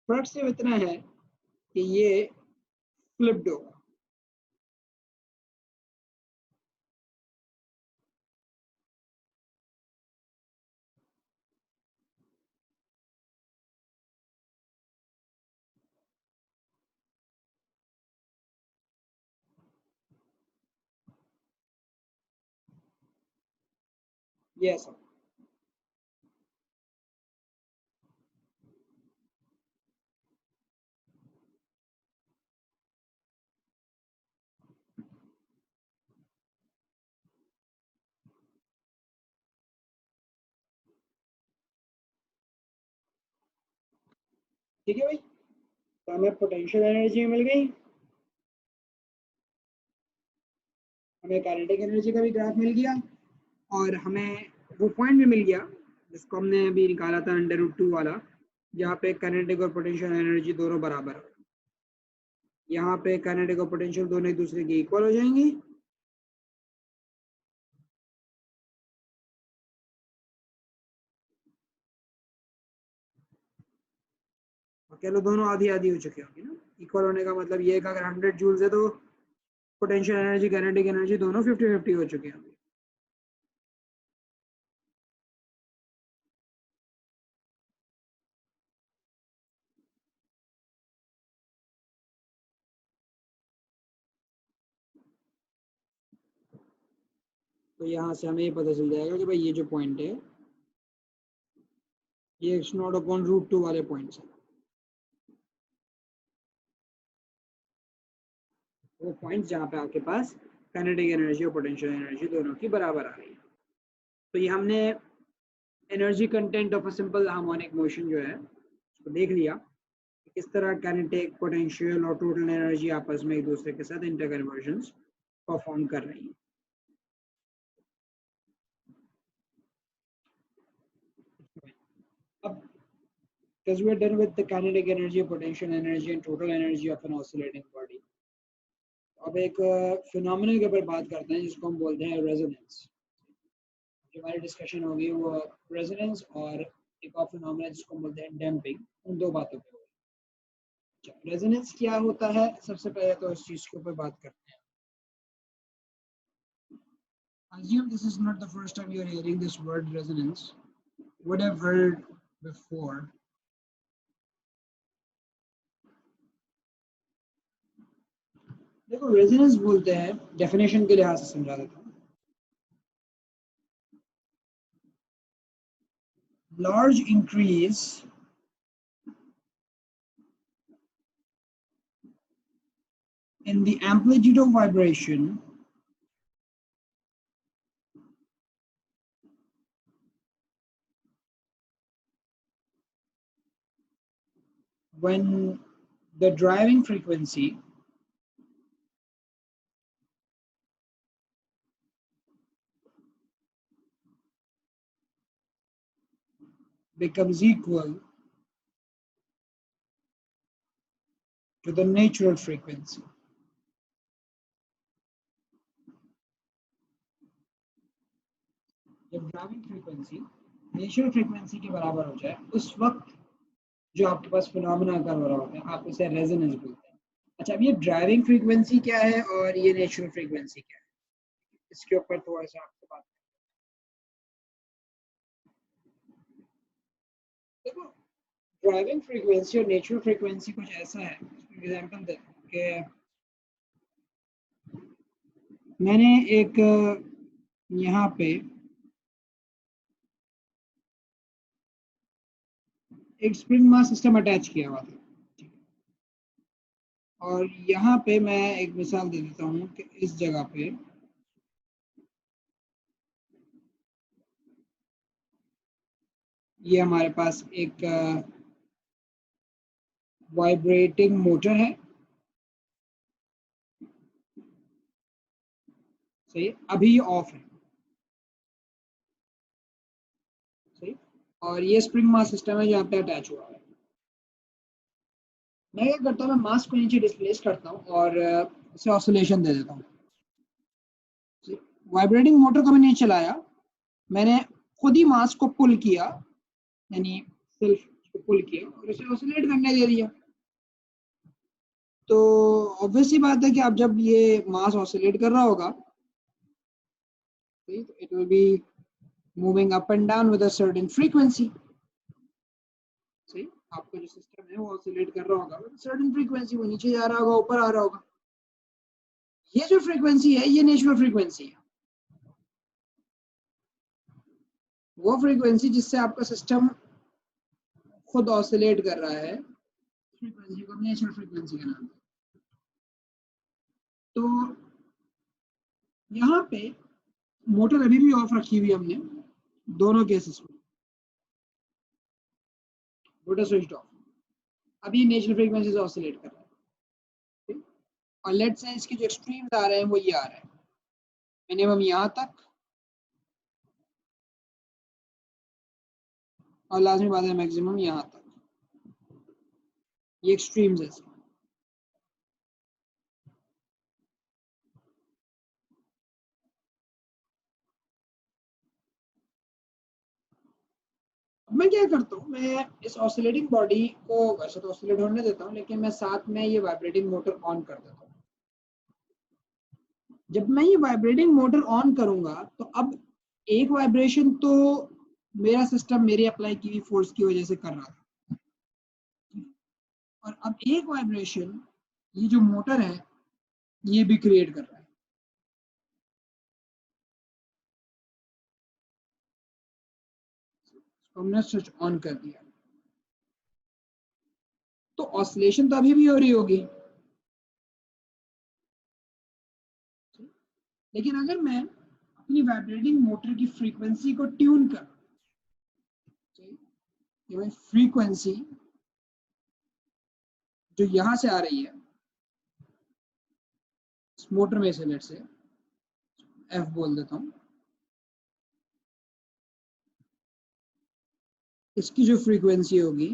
फर्क सिर्फ इतना है कि ये फ्लिप्ड होगा। ये ऐसा ठीक है भाई। तो हमें पोटेंशियल एनर्जी मिल गई, हमें काइनेटिक एनर्जी का भी ग्राफ मिल गया, और हमें वो पॉइंट भी मिल गया जिसको हमने अभी निकाला था √2 वाला, जहाँ पे काइनेटिक और पोटेंशियल एनर्जी दोनों बराबर है। यहाँ पे काइनेटिक और पोटेंशियल दोनों एक दूसरे के इक्वल हो जाएंगी। और कह लो दोनों आधी आधी हो चुके होंगे ना। इक्वल होने का मतलब ये है कि अगर 100 जूल्स है तो पोटेंशियल एनर्जी काइनेटिक एनर्जी दोनों 50-50 हो चुके होंगे। तो यहाँ से हमें ये पता चल जाएगा कि भाई ये जो पॉइंट है ये x0/√2 वाले पॉइंट्स है। वो पॉइंट्स जहाँ पे आपके पास काइनेटिक एनर्जी और पोटेंशियल एनर्जी दोनों की बराबर आ रही है। तो ये हमने energy content of a simple harmonic motion जो है उसको देख लिया, किस तरह काइनेटिक, पोटेंशियल और टोटल एनर्जी आपस में एक दूसरे के साथ इंटरकन्वर्जन्स परफॉर्म कर रही है। अब because we are done with the kinetic energy, potential energy and total energy of an oscillating body, अब एक फिनोमेना के ऊपर बात करते हैं जिसको हम बोलते हैं रेजोनेंस। जो हमारी डिस्कशन होगी वो रेजोनेंस और एक और फिनोमेना जिसको हम बोलते हैं डैम्पिंग, उन दो बातों पे होगी। रेजोनेंस क्या होता है, सबसे पहले तो इस चीज के ऊपर बात करते हैं। Assume this is not the first time you are hearing this word resonance. Would have heard before. देखो रेजोनेंस बोलते हैं, डेफिनेशन के लिहाज से समझा देता हूँ। Large increase in the amplitude of vibration when the driving frequency becomes equal to the natural frequency. जब ड्राइविंग फ्रीक्वेंसी नेचुरल फ्रीक्वेंसी के बराबर हो जाए उस वक्त जो आपके पास फिनोमेना अगर हो रहा होता है आप उसे रेजोनेंस बोलते हैं। अच्छा, अब ये ड्राइविंग फ्रीक्वेंसी क्या है और ये नेचुरल फ्रीक्वेंसी क्या है, इसके ऊपर थोड़ा सा आपसे बात। देखो ड्राइविंग फ्रीक्वेंसी और नेचुरल फ्रीक्वेंसी कुछ ऐसा है, एग्जांपल दे कि मैंने एक यहाँ पे एक स्प्रिंग मास सिस्टम अटैच किया हुआ था, और यहाँ पे मैं एक मिसाल दे देता हूँ कि इस जगह पे ये हमारे पास एक वाइब्रेटिंग मोटर है, सही, अभी ये ऑफ है, सही, और ये स्प्रिंग मास सिस्टम है जहाँ पे अटैच हुआ है। मैं क्या करता हूँ, मैं मास को नीचे डिस्प्लेस करता हूँ और इसे ऑसिलेशन दे देता हूँ। वाइब्रेटिंग मोटर को भी नहीं चलाया, मैंने खुद ही मास को पुल किया, यानी सेल्फ पुल किया और इसे ऑसिलेट करने दे दिया। तो ऑब्वियस सी बात है कि आप जब ये मास ऑसिलेट कर रहा होगा, it will be moving up and down with a certain frequency. सही, आपका जो सिस्टम है वो ऑसिलेट कर रहा होगा with a certain frequency, वो नीचे जा रहा होगा, ऊपर आ रहा होगा। ये जो फ्रीक्वेंसी है ये नेचुरल फ्रीक्वेंसी है, वो फ्रीक्वेंसी जिससे आपका सिस्टम खुद ऑसिलेट कर रहा है, फ्रीक्वेंसी को नेचुरल फ्रीक्वेंसी का नाम है। तो यहाँ पे मोटर अभी भी ऑफ रखी हुई हमने दोनों केसेस में, मोटर स्विच ऑफ, अभी नेचुरल फ्रीक्वेंसी से ऑसिलेट कर रहा है। और लेट्स से इसके जो एक्सट्रीम्स आ रहे हैं वो ये आ रहे हैं, मिनिमम यहाँ तक और लाजमी बात है मैक्सिमम यहाँ तक, ये एक्सट्रीम्स है। मैं क्या करता हूँ, मैं इस ऑसिलेटिंग बॉडी को वैसे तो ऑसिलेट होने देता हूँ, लेकिन मैं साथ में ये वाइब्रेटिंग मोटर ऑन कर देता हूँ। जब मैं ये वाइब्रेटिंग मोटर ऑन करूंगा तो अब एक वाइब्रेशन तो मेरा सिस्टम मेरे अप्लाई की हुई फोर्स की वजह से कर रहा था, और अब एक वाइब्रेशन ये जो मोटर है ये भी क्रिएट कर रहा है। हमने स्विच ऑन कर दिया तो ऑसिलेशन तो अभी भी हो रही होगी, लेकिन अगर मैं अपनी वाइब्रेटिंग मोटर की फ्रीक्वेंसी को ट्यून कर, फ्रीक्वेंसी जो यहां से आ रही है इस मोटर में से, लेट से एफ बोल देता हूं, इसकी जो फ्रीक्वेंसी होगी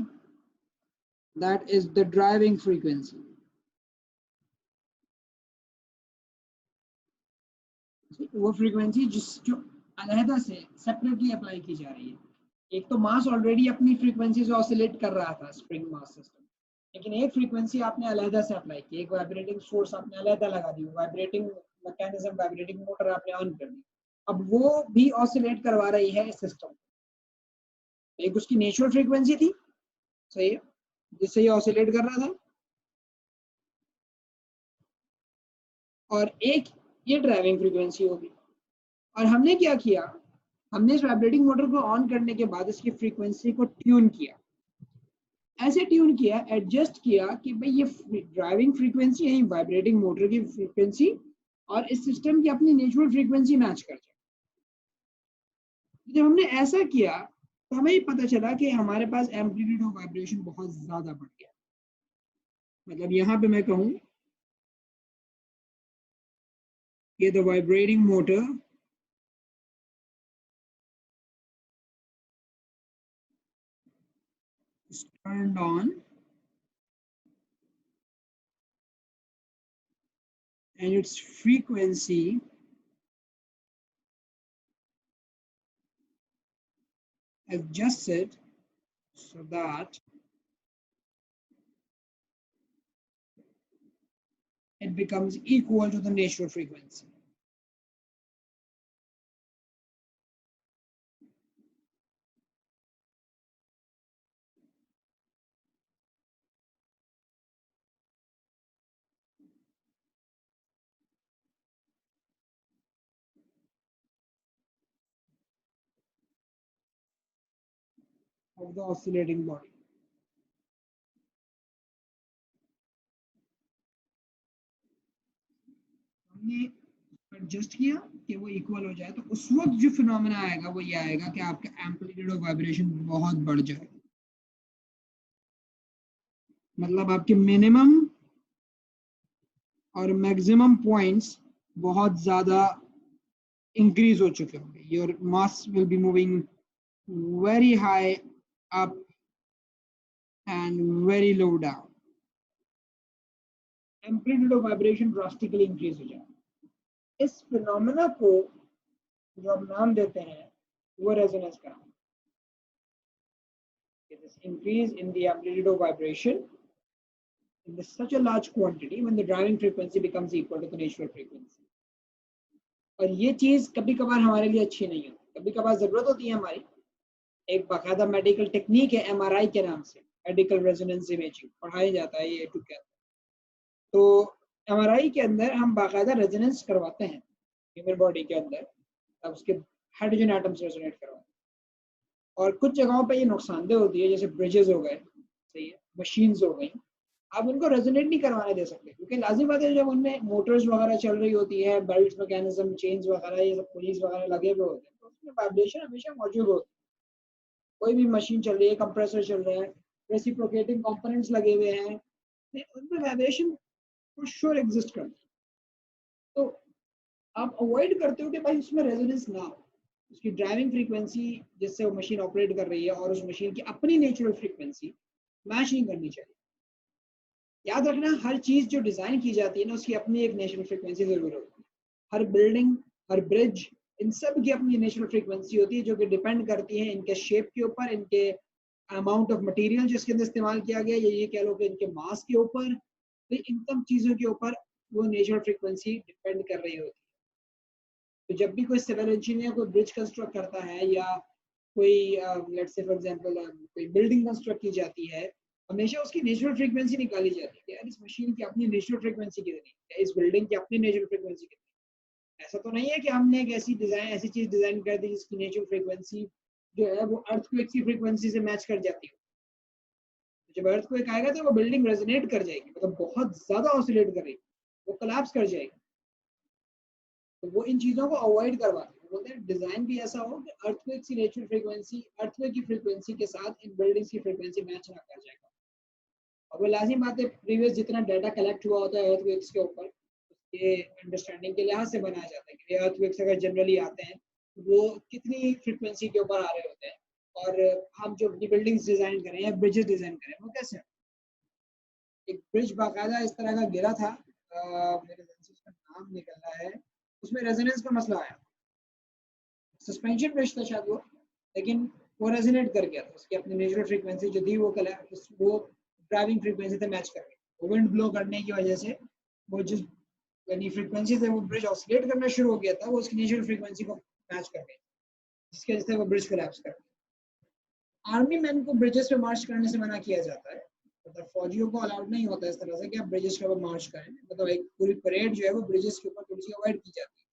that is the driving frequency. वो फ्रीक्वेंसी जो अलहदा से सेपरेटली अप्लाई की जा रही है। एक तो मास ऑलरेडी अपनी फ्रीक्वेंसी से ऑसिलेट कर रहा था स्प्रिंग मास सिस्टम, लेकिन एक फ्रीक्वेंसी आपने अलहदा से अप्लाई की, एक वाइब्रेटिंग सोर्स आपने अलहदा लगा दी, वाइब्रेटिंग मैकेनिज्म वाइब्रेटिंग मोटर आपने ऑन कर दी, अब वो भी ऑसिलेट करवा रही है इस सिस्टम। एक उसकी नेचुरल फ्रीक्वेंसी थी, सही है, जिससे ये ऑसिलेट कर रहा था, और एक ये ड्राइविंग फ्रीक्वेंसी होगी। और हमने क्या किया, हमने इस वाइब्रेटिंग मोटर को ऑन करने के बाद इसकी फ्रीक्वेंसी को ट्यून किया, ऐसे ट्यून किया, एडजस्ट किया कि भाई ये ड्राइविंग फ्रीक्वेंसी है वाइब्रेटिंग मोटर की फ्रीक्वेंसी और इस सिस्टम की अपनी नेचुरल फ्रीक्वेंसी मैच कर जाए। जब हमने ऐसा किया तो हमें पता चला कि हमारे पास एम्पलीट्यूड ऑफ वाइब्रेशन बहुत ज्यादा बढ़ गया। मतलब यहाँ पे मैं कहूँ कि the vibrating motor is turned on and its frequency adjusted so that it becomes equal to the natural frequency. Of the oscillating body. हमने एडजस्ट किया कि वो इक्वल हो जाए, तो उस वक्त जो फिनोमेना आएगा वो ये आएगा कि आपका एम्पलीट्यूड ऑफ वाइब्रेशन बहुत बढ़ जाए, मतलब आपके मिनिमम और मैक्सिमम पॉइंट्स बहुत ज्यादा इंक्रीज हो चुके होंगे। Your mass will be moving very high up and very low down, amplitude of vibration drastically increase हो जाए। इस फिनोमेना को जो हम नाम देते हैं वो रेजोनेंस का नाम। This increase in the amplitude of vibration in such a large quantity when the driving frequency becomes equal to the natural frequency। और ये चीज कभी कभार हमारे लिए अच्छी नहीं होती, कभी कभार जरूरत होती है हमारी। एक बाकायदा मेडिकल टेक्निक है एमआरआई के नाम से, मेडिकल रेजोनेंस इमेजिंग, पढ़ाया जाता है ये टू। तो एमआरआई के अंदर हम बाकायदा रेजोनेंस करवाते हैं ह्यूमन बॉडी के अंदर, अब उसके हाइड्रोजन एटम्स रेजोनेट करवाते हैं। और कुछ जगहों पे ये नुकसानदेह होती है, जैसे ब्रिजेस हो गए, सही है, मशीन्स हो गई, आप उनको रेजोनेट नहीं करवाने दे सकते, क्योंकि लाजिम बात है जब उनमें मोटर्स वगैरह चल रही होती है, बेल्ट मैकेनिज्म, चेन्स वगैरह, ये सब पुलिस वगैरह लगे हुए होते हैं, तो उसमें वाइब्रेशन हमेशा मौजूद होती है। कोई भी मशीन चल रही है, कंप्रेसर चल रहा है, रेसिप्रोकेटिंग कंपोनेंट्स लगे हुए हैं, उनमें वाइब्रेशन फॉर श्योर एग्जिस्ट करती है। तो आप अवॉइड करते हो कि भाई उसमें रेजोनेंस ना हो, उसकी ड्राइविंग फ्रीक्वेंसी जिससे वो मशीन ऑपरेट कर रही है और उस मशीन की अपनी नेचुरल फ्रीक्वेंसी मैच नहीं करनी चाहिए। याद रखना, हर चीज जो डिजाइन की जाती है ना, उसकी अपनी एक नेचुरल फ्रीक्वेंसी जरूर होती है। हर बिल्डिंग, हर ब्रिज, इन सब की अपनी नेचुरल फ्रीक्वेंसी होती है, जो कि डिपेंड करती है इनके शेप के ऊपर, इनके अमाउंट ऑफ मटेरियल जिसके अंदर इस्तेमाल किया गया, या ये कह लो कि इनके मास के ऊपर, तो इन सब चीजों के ऊपर वो नेचुरल फ्रीक्वेंसी डिपेंड कर रही होती है। तो जब भी कोई सिविल इंजीनियर कोई ब्रिज कंस्ट्रक्ट करता है, या कोई लेट्स से फॉर एग्जांपल कोई बिल्डिंग कंस्ट्रक्ट की जाती है, हमेशा उसकी नेचुरल फ्रीक्वेंसी निकाली जाती है कि यार इस मशीन की अपनी नेचुरल फ्रीक्वेंसी कितनी है, इस बिल्डिंग की अपनी नेचुरल फ्रीक्वेंसी कितनी है। ऐसा तो नहीं है कि हमने एक ऐसी चीज डिजाइन कर दी जिसकी नेचुरल फ्रीक्वेंसी जो है वो अर्थक्वेक की फ्रीक्वेंसी से मैच कर जाती है। तो जब अर्थक्वेक आएगा तो वो बिल्डिंग रेजोनेट कर जाएगी, मतलब बहुत ज्यादा ऑसिलेट करेगी, वो कोलैप्स कर जाएगी। तो वो इन चीजों को अवॉइड करवाते हैं, बोलते हैं डिजाइन भी ऐसा हो कि अर्थक्वेक की नेचुरल फ्रीक्वेंसी, अर्थक्वेक की फ्रीक्वेंसी के साथ इन बिल्डिंग्स की फ्रीक्वेंसी मैच ना कर जाएगा। और वो लाजिम बात है, प्रीवियस जितना डाटा कलेक्ट हुआ होता है अर्थक्वेक्स के ऊपर, उसके अंडरस्टैंडिंग के लिहाज से बनाया जाता है कि अर्थक्वेक्स अगर जनरली आते हैं वो कितनी फ्रीक्वेंसी के ऊपर आ रहे होते हैं, और हम जो अपनी बिल्डिंग्स डिजाइन करें या ब्रिजेस डिजाइन करें वो कैसे। एक ब्रिज बाकायदा इस तरह का गिरा था, मेरे ध्यान से उसका नाम निकल रहा है, उसमें रेजोनेंस का मसला आया, सस्पेंशन ब्रिज था शायद वो, लेकिन वो रेजोनेट कर गया था, उसकी अपनी नेचुरल फ्रीक्वेंसी जो थी वो ड्राइविंग फ्रीक्वेंसी से मैच कर गई। विंड ब्लो करने की वजह से वो जिस यानी फ्रीक्वेंसी से वो ब्रिज ऑसिलेट करना शुरू हो गया था, वो उसकी नेचुरल फ्रीक्वेंसी को मैच कर गई, जिसकी वजह से वो ब्रिज कोलैप्स कर गया। आर्मी मैन को ब्रिजेस पे मार्च करने से मना किया जाता है, मतलब फौजियों को अलाउड नहीं होता इस तरह से कि आप ब्रिजेस के ऊपर मार्च करें, मतलब एक पूरी परेड जो है वो ब्रिजेस के ऊपर थोड़ी सी अवॉइड की जाती है।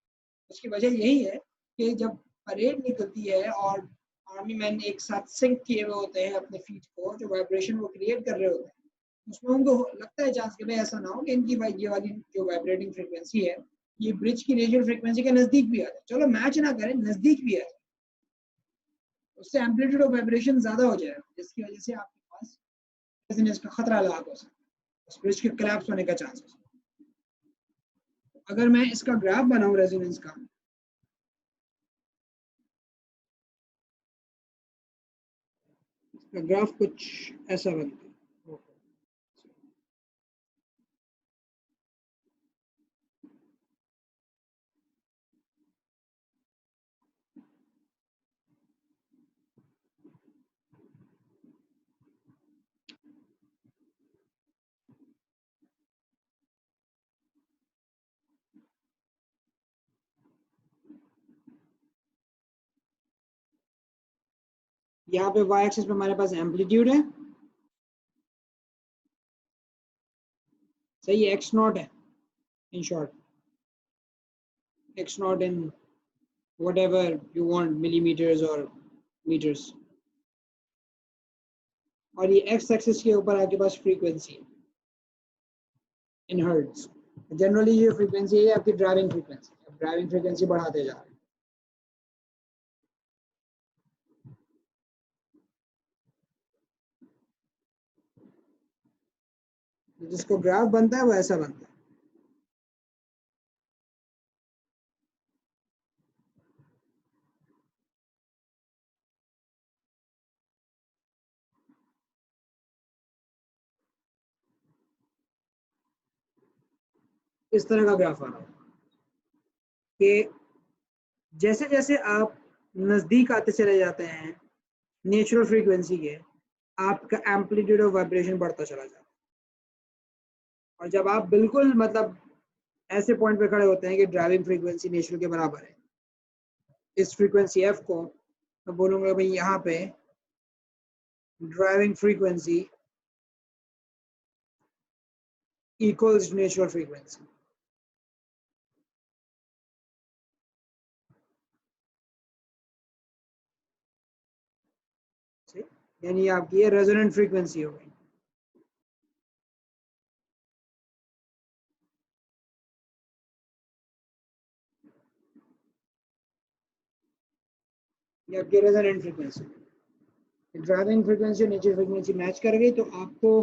उसकी वजह यही है कि जब परेड निकलती है और आर्मी मैन एक साथ सिंक किए हुए होते हैं अपने फीट को, जो वाइब्रेशन वो क्रिएट कर रहे होते हैं, उसमें उनको लगता है चांस कि भाई ऐसा ना हो कि इनकी ये वाली जो वाइब्रेटिंग फ्रीक्वेंसी है ये ब्रिज की नेचुरल फ्रीक्वेंसी के नजदीक भी आ जाए, चलो मैच ना करें, नजदीक भी आ जाए, उससे एम्पलीट्यूड ऑफ वाइब्रेशन ज्यादा हो जाएगा, जिसकी वजह से आपके पास रेजोनेंस का खतरा लाक हो सकता है, उस ब्रिज के कोलैप्स होने का चांस हो सकता है। अगर मैं इसका ग्राफ बनाऊं रेजोनेंस का, ग्राफ कुछ ऐसा बनता है। यहाँ पे y एक्सिस पे हमारे पास एम्पलीट्यूड है, सही है, x नॉट है in short, x not in whatever you want, millimeters or meters, और ये x एक्सिस के ऊपर आपके पास फ्रीक्वेंसी इन हर्ट्ज। जनरली ये फ्रीक्वेंसी है आपकी ड्राइविंग फ्रीक्वेंसी, ड्राइविंग फ्रीक्वेंसी बढ़ाते जा रहे हैं। जिसको ग्राफ बनता है वो ऐसा बनता है। इस तरह का ग्राफ आ रहा होगा कि जैसे जैसे आप नज़दीक आते चले जाते हैं नेचुरल फ्रीक्वेंसी के, आपका एम्पलीट्यूड ऑफ वाइब्रेशन बढ़ता चला जाता है। और जब आप बिल्कुल मतलब ऐसे पॉइंट पे खड़े होते हैं कि ड्राइविंग फ्रीक्वेंसी नेचुरल के बराबर है, इस फ्रीक्वेंसी एफ को मैं बोलूँगा भाई यहाँ पे driving frequency equals natural frequency. यानी आपकी ये रेजोनेंट फ्रीक्वेंसी हो गई। ये आपकी रेजोनेंट फ्रीक्वेंसी, ड्राइविंग फ्रीक्वेंसी और नेचुरल फ्रीक्वेंसी मैच कर गई तो आपको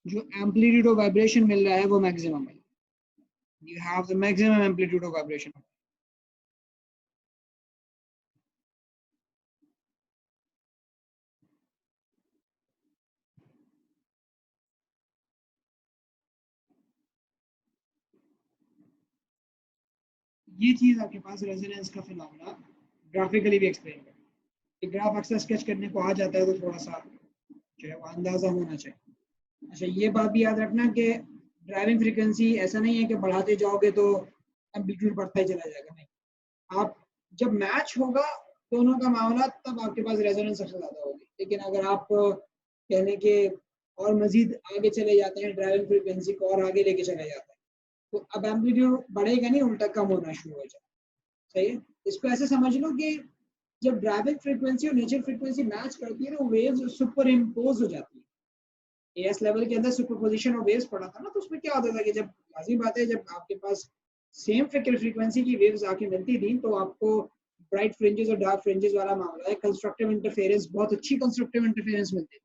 जो एम्पलीट्यूड ऑफ वाइब्रेशन मिल रहा है वो मैक्सिमम है। You have the maximum amplitude of vibration. ये चीज आपके पास रेजोनेंस का फिनोमेना ग्राफिकली भी एक्सप्लेन कर, ग्राफ अक्सर स्केच करने को आ जाता है तो थोड़ा सा जो है वो अंदाजा होना चाहिए। अच्छा ये बात भी याद रखना कि ड्राइविंग फ्रीक्वेंसी ऐसा नहीं है कि बढ़ाते जाओगे तो एम्पलीट्यूड बढ़ता ही चला जाएगा, नहीं। आप जब मैच होगा दोनों का मामला तब आपके पास रेजोनेंस सबसे ज्यादा होगी। लेकिन अगर आप कहने के और मजीद आगे चले जाते हैं, ड्राइविंग फ्रीक्वेंसी को और आगे लेके चले जाते हैं, तो अब एम्पलीट्यूड बढ़ेगा नहीं, उल्टा कम होना शुरू हो जाए। सही है, इसको ऐसे समझ लो कि जब ड्राइविंग फ्रीक्वेंसी और नेचुरल फ्रीक्वेंसी मैच करती है ना, वेव्स सुपर इम्पोज हो जाती है। एएस लेवल के अंदर सुपरपोजिशन ऑफ वेव्स पढ़ा था ना, तो उसमें क्या होता था कि जब लाजिमी बात है जब आपके पास सेम फ्रीक्वेंसी की वेव्स आके मिलती थी तो आपको ब्राइट फ्रिंजेस और डार्क फ्रिंजेस वाला मामला है, कंस्ट्रक्टिव इंटरफेरेंस, बहुत अच्छी कंस्ट्रक्टिव इंटरफेरेंस मिलती थी।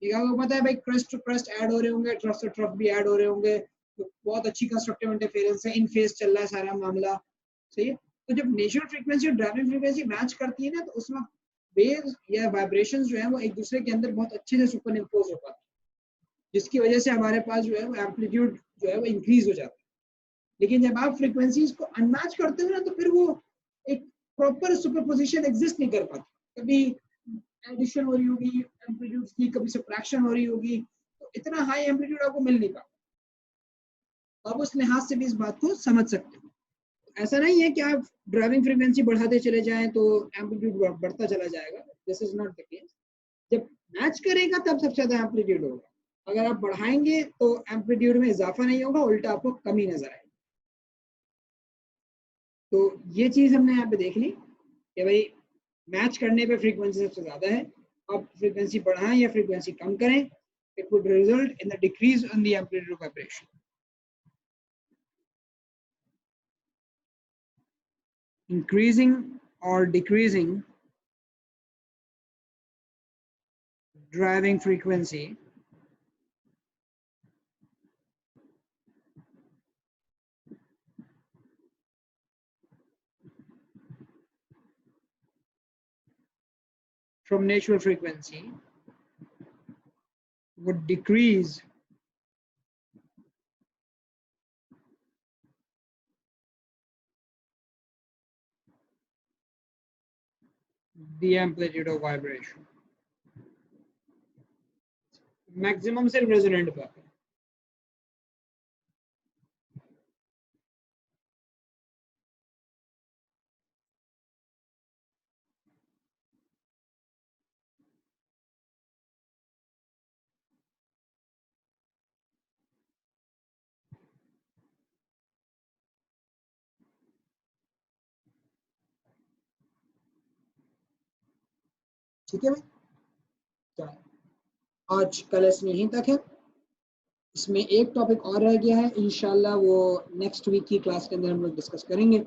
ठीक है, आपको पता है भाई क्रस्ट टू क्रस्ट ऐड हो रहे होंगे, ट्रफ टू ट्रफ भी ऐड हो रहे होंगे, तो बहुत अच्छी कंस्ट्रक्टिव इंटरफेरेंस है, इन फेज चल रहा है सारा मामला। सही है, तो जब नेचुरल फ्रीक्वेंसी और ड्राइविंग फ्रीक्वेंसी मैच करती है ना, तो उसमें वेव्स या वाइब्रेशंस जो है वो एक दूसरे के अंदर बहुत अच्छे से सुपर इम्पोज हो पाते हैं, जिसकी वजह से हमारे पास जो है वो एम्पलीट्यूड जो है वो इंक्रीज हो जाता है। लेकिन जब आप फ्रीक्वेंसीज को अनमैच करते हो ना, तो फिर वो एक प्रॉपर सुपरपोजिशन एग्जिस्ट नहीं कर पाती। कभी एडिशन हो रही होगी एम्पलीट्यूड की, कभी सब्ट्रैक्शन हो रही होगी, तो इतना हाई एम्पलीट्यूड आपको मिल नहीं पाता। आप उस लिहाज से भी इस बात को समझ सकते हो। ऐसा नहीं है कि आप ड्राइविंग फ्रीक्वेंसी बढ़ाते चले जाएं तो एम्पलीट्यूड बढ़ता चला जाएगा, this is not the case. जब मैच करेगा तब सबसे ज्यादा एम्पलीट्यूड होगा, अगर आप बढ़ाएंगे तो एम्पलीट्यूड में इजाफा नहीं होगा, उल्टा आपको कमी नजर आएगी। तो ये चीज हमने यहाँ पे देख ली कि भाई मैच करने पे फ्रीक्वेंसी सबसे ज्यादा है। आप फ्रीक्वेंसी बढ़ाएं या फ्रीक्वेंसी कम करें, it would result in the decrease in the amplitude of vibration. Increasing or decreasing driving frequency from natural frequency would decrease the amplitude of vibration. Maximum सिर्फ रेजोनेंट पर। ठीक है भाई, तो आज का लेसन यहीं तक है। इसमें एक टॉपिक और रह गया है, इंशाल्लाह वो नेक्स्ट वीक की क्लास के अंदर हम लोग डिस्कस करेंगे,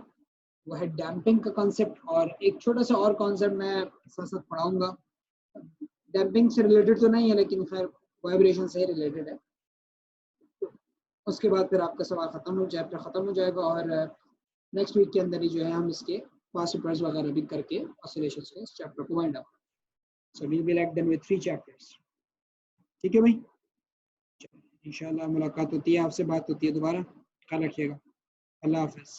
वो है डैम्पिंग का कॉन्सेप्ट। और एक छोटा सा और कॉन्सेप्ट मैं साथ साथ पढ़ाऊंगा, डैम्पिंग से रिलेटेड तो नहीं है लेकिन खैर वाइब्रेशन से रिलेटेड है। तो उसके बाद फिर आपका सवाल खत्म हो, चैप्टर खत्म हो जाएगा और नेक्स्ट वीक के अंदर ही जो है हम इसके पास्ट पेपर्स वगैरह भी करके ऑसिलेशंस के इस चैप्टर को wind up. So we will be done with 3 chapters. ठीक है भाई, इंशाल्लाह मुलाकात होती है, आपसे बात होती है दोबारा। ख्याल रखिएगा। अल्लाह हाफिज़।